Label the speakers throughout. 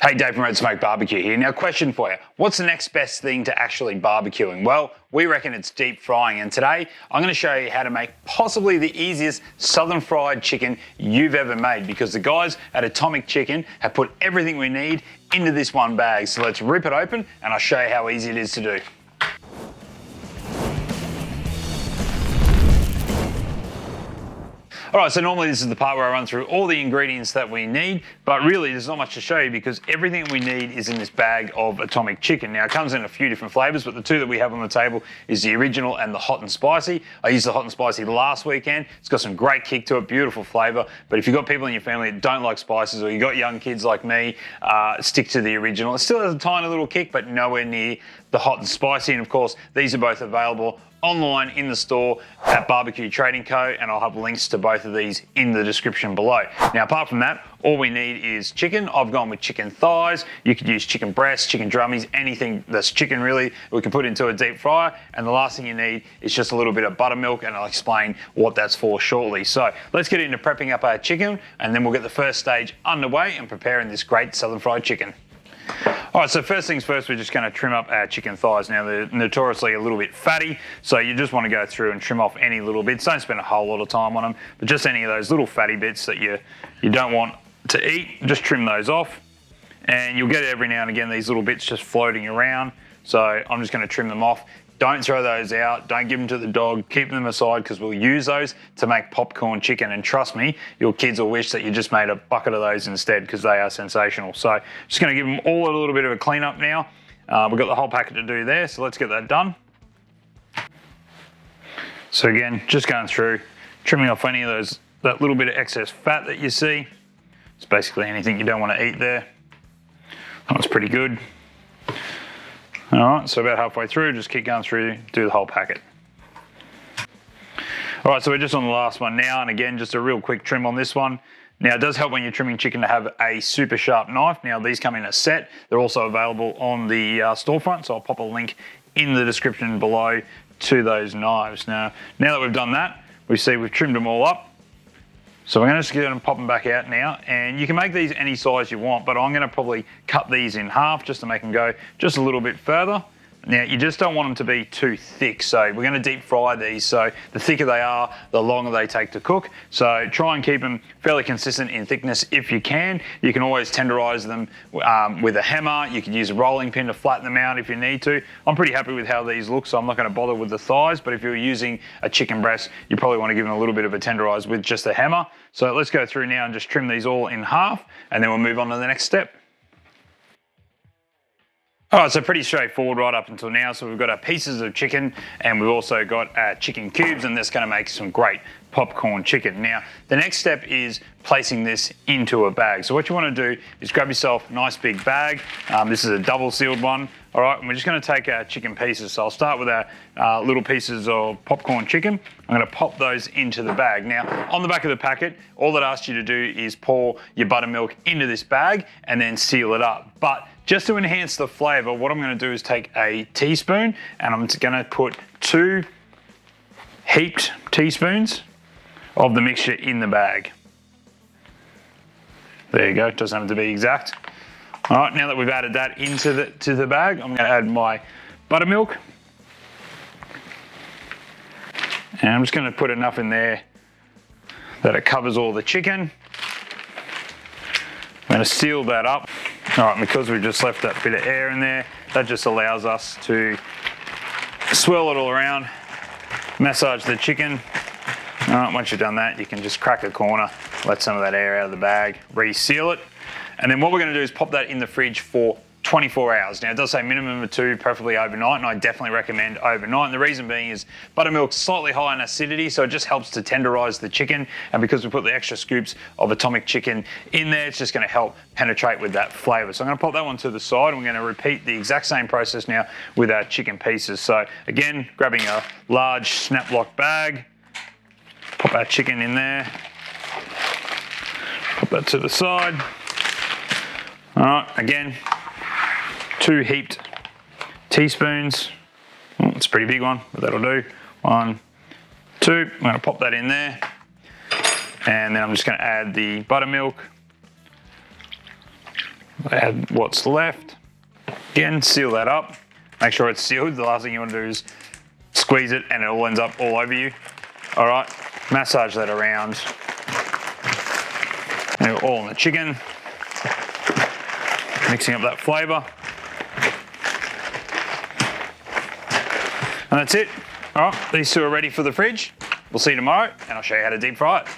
Speaker 1: Hey, Dave from Red Smoke Barbecue here. Now, question for you. What's the next best thing to actually barbecuing? Well, we reckon it's deep frying, and today I'm going to show you how to make possibly the easiest southern fried chicken you've ever made, because the guys at Atomic Chicken have put everything we need into this one bag. So let's rip it open and I'll show you how easy it is to do. Alright, so normally this is the part where I run through all the ingredients that we need, but really there's not much to show you because everything we need is in this bag of Atomic Chicken. Now, it comes in a few different flavours, but the two that we have on the table is the original and the hot and spicy. I used the hot and spicy last weekend. It's got some great kick to it, beautiful flavour, but if you've got people in your family that don't like spices, or you've got young kids like me, stick to the original. It still has a tiny little kick, but nowhere near the hot and spicy, and of course, these are both available online in the store at Barbecue Trading Co, and I'll have links to both of these in the description below. Now, apart from that, all we need is chicken. I've gone with chicken thighs. You could use chicken breasts, chicken drummies, anything that's chicken really, we can put into a deep fryer. And the last thing you need is just a little bit of buttermilk, and I'll explain what that's for shortly. So let's get into prepping up our chicken, and then we'll get the first stage underway and preparing this great southern fried chicken. All right, so first things first, we're just going to trim up our chicken thighs. Now, they're notoriously a little bit fatty, so you just want to go through and trim off any little bits. Don't spend a whole lot of time on them, but just any of those little fatty bits that you don't want to eat, just trim those off. And you'll get every now and again these little bits just floating around, so I'm just going to trim them off. Don't throw those out, don't give them to the dog, keep them aside, because we'll use those to make popcorn chicken, and trust me, your kids will wish that you just made a bucket of those instead, because they are sensational. So just going to give them all a little bit of a clean up now. We've got the whole packet to do there, so let's get that done. So again, just going through, trimming off any of those, that little bit of excess fat that you see. It's basically anything you don't want to eat there. That was pretty good. All right, so about halfway through, just keep going through, do the whole packet. All right, so we're just on the last one now, and again, just a real quick trim on this one. Now, it does help when you're trimming chicken to have a super sharp knife. Now, these come in a set. They're also available on the storefront, so I'll pop a link in the description below to those knives. Now that we've done that, we see we've trimmed them all up. So we're going to just get them and pop them back out now, and you can make these any size you want, but I'm going to probably cut these in half just to make them go just a little bit further. Now, you just don't want them to be too thick, so we're going to deep fry these, so the thicker they are, the longer they take to cook. So try and keep them fairly consistent in thickness if you can. You can always tenderize them with a hammer. You can use a rolling pin to flatten them out if you need to. I'm pretty happy with how these look, so I'm not going to bother with the thighs, but if you're using a chicken breast, you probably want to give them a little bit of a tenderize with just a hammer. So let's go through now and just trim these all in half, and then we'll move on to the next step. All right, so pretty straightforward right up until now. So we've got our pieces of chicken, and we've also got our chicken cubes, and that's going to make some great popcorn chicken. Now, the next step is placing this into a bag. So what you want to do is grab yourself a nice big bag. This is a double sealed one. All right, and we're just going to take our chicken pieces. So I'll start with our little pieces of popcorn chicken. I'm going to pop those into the bag. Now, on the back of the packet, all it asks you to do is pour your buttermilk into this bag and then seal it up. But just to enhance the flavour, what I'm going to do is take a teaspoon, and I'm going to put 2 heaped teaspoons of the mixture in the bag. There you go, it doesn't have to be exact. All right, now that we've added that into the bag, I'm going to add my buttermilk. And I'm just going to put enough in there that it covers all the chicken. I'm going to seal that up. All right, because we've just left that bit of air in there, that just allows us to swirl it all around, massage the chicken. All right, once you've done that, you can just crack a corner, let some of that air out of the bag, reseal it. And then what we're going to do is pop that in the fridge for 24 hours. Now, it does say minimum of 2, preferably overnight, and I definitely recommend overnight. And the reason being is buttermilk's slightly high in acidity, so it just helps to tenderize the chicken. And because we put the extra scoops of Atomic Chicken in there, it's just going to help penetrate with that flavor. So I'm going to pop that one to the side, and we're going to repeat the exact same process now with our chicken pieces. So again, grabbing a large snap lock bag, pop our chicken in there, pop that to the side. All right, again, 2 heaped teaspoons. Oh, it's a pretty big one, but that'll do. 1, 2, I'm going to pop that in there. And then I'm just going to add the buttermilk. Add what's left. Again, seal that up. Make sure it's sealed. The last thing you want to do is squeeze it and it all ends up all over you. All right, massage that around. And all in the chicken. Mixing up that flavor. And that's it. All right, these two are ready for the fridge. We'll see you tomorrow and I'll show you how to deep fry it.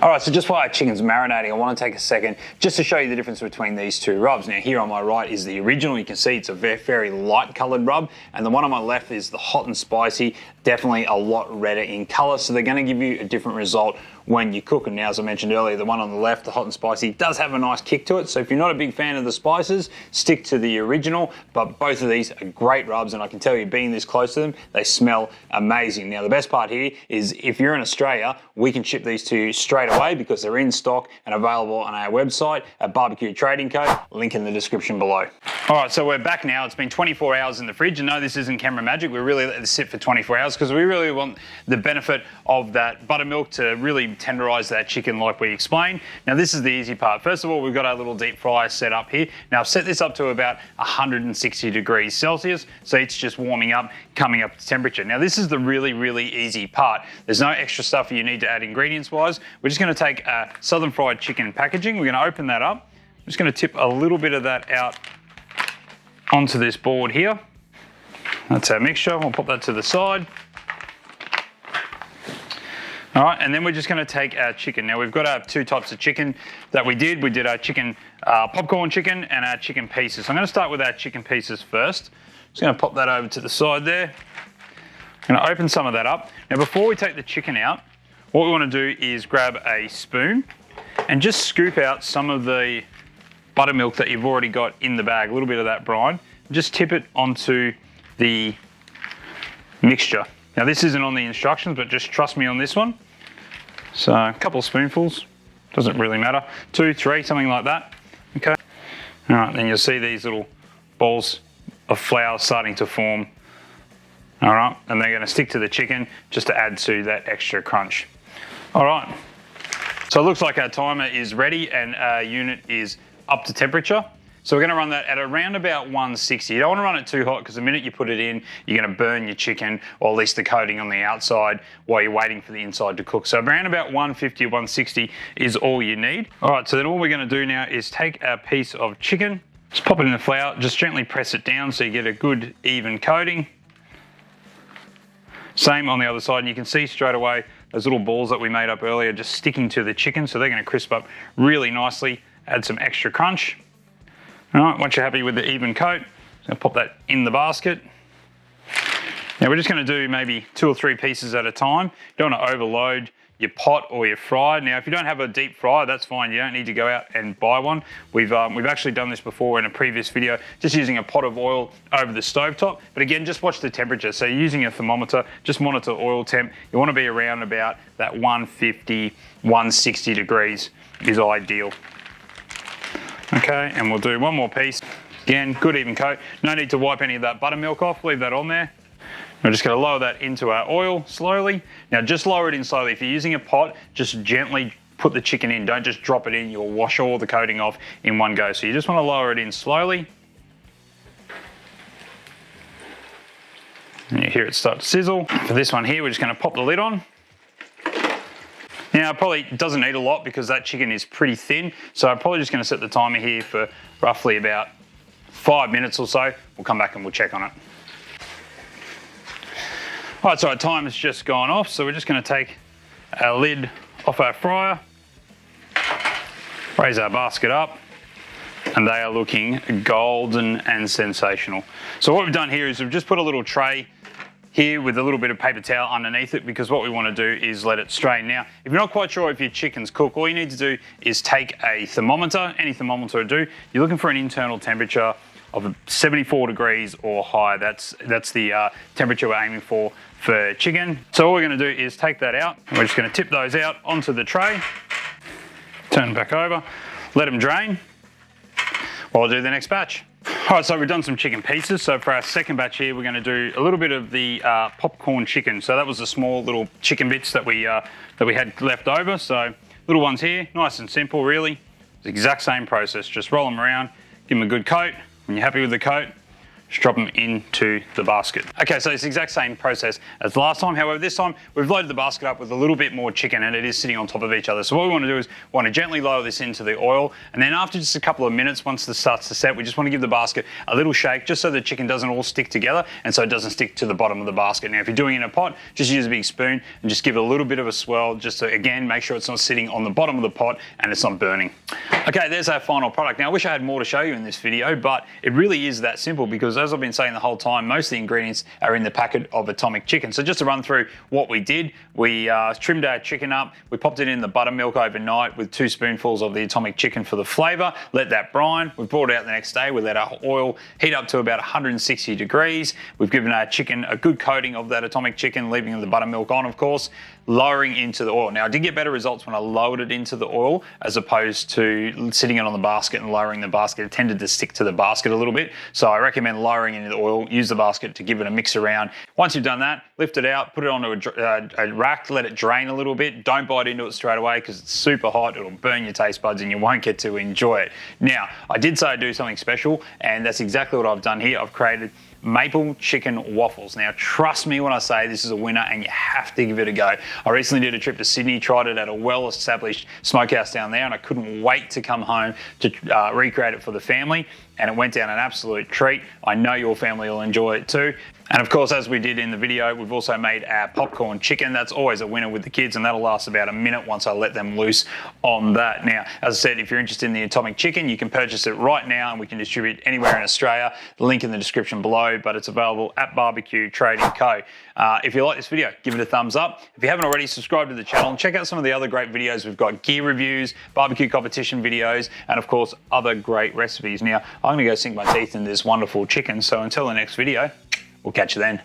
Speaker 1: All right, so just while our chicken's marinating, I want to take a second just to show you the difference between these two rubs. Now here on my right is the original. You can see it's a very light colored rub, and the one on my left is the hot and spicy, definitely a lot redder in color. So they're going to give you a different result when you cook. And now, as I mentioned earlier, the one on the left, the hot and spicy, does have a nice kick to it. So if you're not a big fan of the spices, stick to the original. But both of these are great rubs, and I can tell you, being this close to them, they smell amazing. Now the best part here is if you're in Australia, we can ship these to you straight away because they're in stock and available on our website at Barbecue Trading Co. Link in the description below. All right, so we're back now. It's been 24 hours in the fridge, and no, this isn't camera magic. We really let this sit for 24 hours because we really want the benefit of that buttermilk to really tenderize that chicken like we explained. Now this is the easy part. First of all, we've got our little deep fryer set up here. Now I've set this up to about 160 degrees Celsius, so it's just warming up, coming up to temperature. Now this is the really easy part. There's no extra stuff you need to add ingredients wise. We're just going to take a Southern Fried Chicken packaging. We're going to open that up. I'm just going to tip a little bit of that out onto this board here. That's our mixture. We'll pop that to the side. All right, and then we're just going to take our chicken. Now we've got our two types of chicken that we did. We did our chicken, popcorn chicken and our chicken pieces. So I'm going to start with our chicken pieces first. Just going to pop that over to the side there. I'm going to open some of that up. Now before we take the chicken out, what we want to do is grab a spoon and just scoop out some of the buttermilk that you've already got in the bag, a little bit of that brine. Just tip it onto the mixture. Now this isn't on the instructions, but just trust me on this one. So a couple of spoonfuls, doesn't really matter. 2, 3, something like that, okay? All right, then you'll see these little balls of flour starting to form. All right, and they're gonna stick to the chicken just to add to that extra crunch. All right, so it looks like our timer is ready and our unit is up to temperature. So we're going to run that at around about 160. You don't want to run it too hot because the minute you put it in, you're going to burn your chicken, or at least the coating on the outside, while you're waiting for the inside to cook. So around about 150 or 160 is all you need. All right, so then all we're going to do now is take our piece of chicken, just pop it in the flour, just gently press it down so you get a good even coating. Same on the other side, and you can see straight away those little balls that we made up earlier just sticking to the chicken, so they're going to crisp up really nicely, add some extra crunch. All right, once you're happy with the even coat, just going to pop that in the basket. Now we're just going to do maybe 2 or 3 pieces at a time. You don't want to overload your pot or your fryer. Now if you don't have a deep fryer, that's fine. You don't need to go out and buy one. We've actually done this before in a previous video, just using a pot of oil over the stovetop. But again, just watch the temperature. So you're using a thermometer, just monitor oil temp. You want to be around about that 150, 160 degrees is ideal. Okay, and we'll do one more piece. Again, good even coat. No need to wipe any of that buttermilk off, leave that on there. We're just going to lower that into our oil slowly. Now just lower it in slowly. If you're using a pot, just gently put the chicken in. Don't just drop it in. You'll wash all the coating off in one go. So you just want to lower it in slowly. And you hear it start to sizzle. For this one here, we're just going to pop the lid on. Now, it probably doesn't need a lot because that chicken is pretty thin. So I'm probably just going to set the timer here for roughly about 5 minutes or so. We'll come back and we'll check on it. All right, so our timer's just gone off. So we're just going to take our lid off our fryer, raise our basket up, and they are looking golden and sensational. So what we've done here is we've just put a little tray here with a little bit of paper towel underneath it, because what we want to do is let it strain. Now, if you're not quite sure if your chicken's cooked, all you need to do is take a thermometer, any thermometer will do. You're looking for an internal temperature of 74 degrees or higher. That's the temperature we're aiming for chicken. So all we're going to do is take that out, and we're just going to tip those out onto the tray, turn back over, let them drain while I do the next batch. All right, so we've done some chicken pieces. So for our second batch here, we're going to do a little bit of the popcorn chicken. So that was the small little chicken bits that we had left over. So little ones here, nice and simple, really. It's the exact same process. Just roll them around, give them a good coat. When you're happy with the coat, just drop them into the basket. Okay, so it's the exact same process as last time. However, this time we've loaded the basket up with a little bit more chicken and it is sitting on top of each other. So what we want to do is we want to gently lower this into the oil, and then after just a couple of minutes, once this starts to set, we just want to give the basket a little shake just so the chicken doesn't all stick together and so it doesn't stick to the bottom of the basket. Now, if you're doing it in a pot, just use a big spoon and just give it a little bit of a swirl just to, again, make sure it's not sitting on the bottom of the pot and it's not burning. Okay, there's our final product. Now, I wish I had more to show you in this video, but it really is that simple because as I've been saying the whole time, most of the ingredients are in the packet of Atomic Chicken. So just to run through what we did, we trimmed our chicken up, we popped it in the buttermilk overnight with 2 spoonfuls of the Atomic Chicken for the flavor, let that brine, we brought it out the next day, we let our oil heat up to about 160 degrees, we've given our chicken a good coating of that Atomic Chicken, leaving the buttermilk on, of course, lowering into the oil. Now, I did get better results when I lowered it into the oil as opposed to sitting it on the basket and lowering the basket. It tended to stick to the basket a little bit, so I recommend lowering into the oil, use the basket to give it a mix around. Once you've done that, lift it out, put it onto a rack, let it drain a little bit. Don't bite into it straight away because it's super hot. It'll burn your taste buds and you won't get to enjoy it. Now, I did say I'd do something special, and that's exactly what I've done here. I've created maple chicken waffles. Now, trust me when I say this is a winner and you have to give it a go. I recently did a trip to Sydney, tried it at a well-established smokehouse down there, and I couldn't wait to come home to recreate it for the family, and it went down an absolute treat. I know your family will enjoy it too. And of course, as we did in the video, we've also made our popcorn chicken. That's always a winner with the kids, and that'll last about a minute once I let them loose on that. Now, as I said, if you're interested in the Atomic Chicken, you can purchase it right now and we can distribute anywhere in Australia. The link in the description below, but it's available at Barbecue Trading Co. If you like this video, give it a thumbs up. If you haven't already, subscribe to the channel and check out some of the other great videos. We've got gear reviews, barbecue competition videos, and of course, other great recipes. Now, I'm gonna go sink my teeth in this wonderful chicken, so until the next video, we'll catch you then.